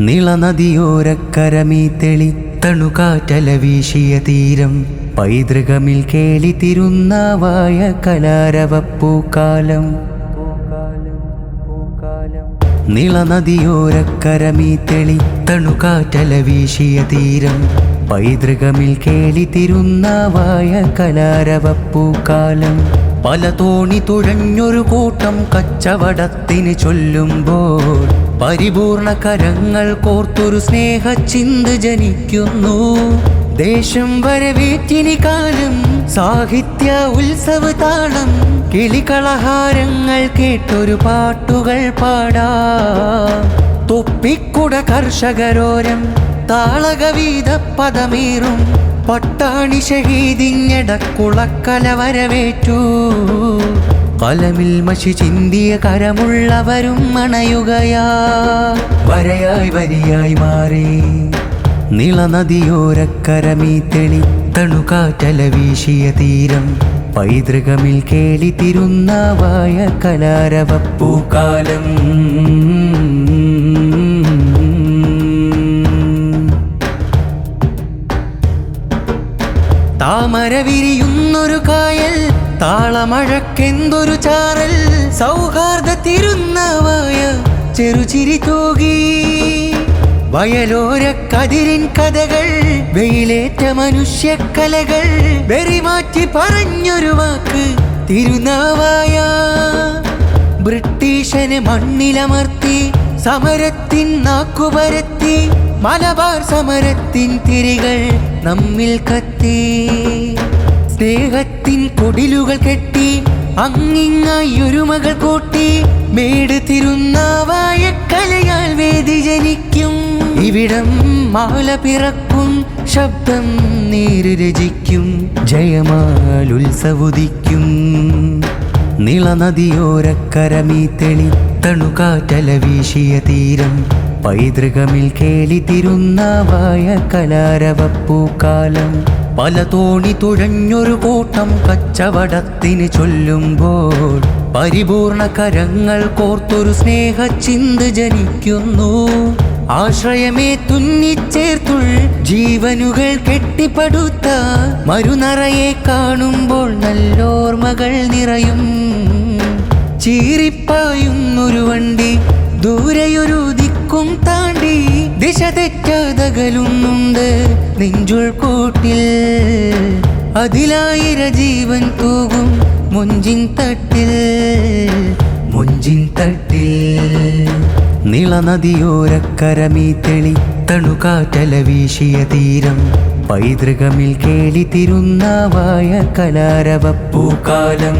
നീളനദിയോരക്കരമീ തെളി തണുകാറ്റല വീശിയ തീരം പൈതൃകമിൽ കേളി തിരുന്നാവായ കലാരവപ്പൂക്കാലം. നീളനദിയോരക്കരമീ തെളി തണുകാറ്റല വീശിയ തീരം പൈതൃകമിൽ കേളി തിരുന്നാവായ കലാരവപ്പൂക്കാലം. പല തോണി തുഴഞ്ഞൊരു കൂട്ടം കച്ചവടത്തിന് ചൊല്ലുമ്പോൾ പരിപൂർണ കരങ്ങൾ കോർത്തൊരു സ്നേഹച്ചിന്ത് ജനിക്കുന്നു. ദേശം വരവേറ്റിനി കാലം സാഹിത്യ ഉത്സവ താളം കിളികളഹാരങ്ങൾ കേട്ടൊരു പാട്ടുകൾ പാടാം. തൊപ്പിക്കുട കർഷകരോരം താളകവീത പദമേറും പട്ടാണി ഷഹീദിഞ്ഞടക്കുളക്കല വരവേറ്റു. കലമിൽ മഷി ചിന്തിയ കരമുള്ളവരും അണയുകയാ വരയായി വരിയായി മാറി. നീളനദിയോരക്കരമീ തെളി തണുകാറ്റല വീശിയ തീരം പൈതൃകമിൽ കേളി തിരുന്നാവായ കലാരവപ്പൂക്കാലം. താമര വിരിയുന്നൊരു കായൽ താളമഴക്കെന്തൊരു ചാറൽ സൗഹാർദ്ദ തിരുന്നാവായ ചെറുചിരി തൂകി. വയലോര കതിരിൻ കഥകൾ വെയിലേറ്റ മനുഷ്യക്കലകൾ വെറിമാറ്റി പറഞ്ഞൊരു വാക്ക് തിരുനാവായ. ബ്രിട്ടീഷന് മണ്ണിലമർത്തി സമരത്തിൻ നാക്കുപരത്തി മലബാർ സമരത്തിൻ തിരികൾ നമ്മിൽ കത്തി. സ്നേഹത്തിൻ കൊടിലുകൾ കെട്ടി അങ്ങിങ്ങായൊരുമകൾ കൂട്ടി മേട് തിരുന്നാവായ കലയാൽ വേദി ജനിക്കും. ഇവിടം മാല പിറക്കും ശബ്ദം നീര് രചിക്കും ജയമാൽ ഉത്സവുദിക്കും. നീളനദിയോരക്കരമീ തെളി തണുകാറ്റല വീശിയ തീരം പൈതൃകമിൽ കേളി തിരുന്നാവായ കലാരവപ്പൂക്കാലം. പല തോണി തുഴഞ്ഞൊരു കൂട്ടം കച്ചവടത്തിന് ചൊല്ലുമ്പോൾ പരിപൂർണ കരങ്ങൾ കോർത്തൊരു സ്നേഹച്ചിന്ത് ജനിക്കുന്നു. ആശ്രയമേ തുന്നിച്ചേർത്തുൾ ജീവനുകൾ കെട്ടിപ്പടുത്ത മരുനറയെ കാണുമ്പോൾ നല്ലോർമകൾ നിറയും. ചീറിപ്പായുന്നൊരു വണ്ടി ദൂരെയൊരു ദിക്കും താണ്ടി ദിശ തെറ്റാതകലുന്നുണ്ട് നെഞ്ചുൾ കൂട്ടിൽ. അതിലായിര ജീവൻ തൂകും മുഞ്ചിൻ തട്ടിൽ മുഞ്ചിൻ തട്ടിൽ. നീളനദിയോരക്കരമീ തെളി തണുകാറ്റല വീശിയ തീരം പൈതൃകമിൽ കേളി തിരുന്നാവായ കലാരവപ്പൂക്കാലം.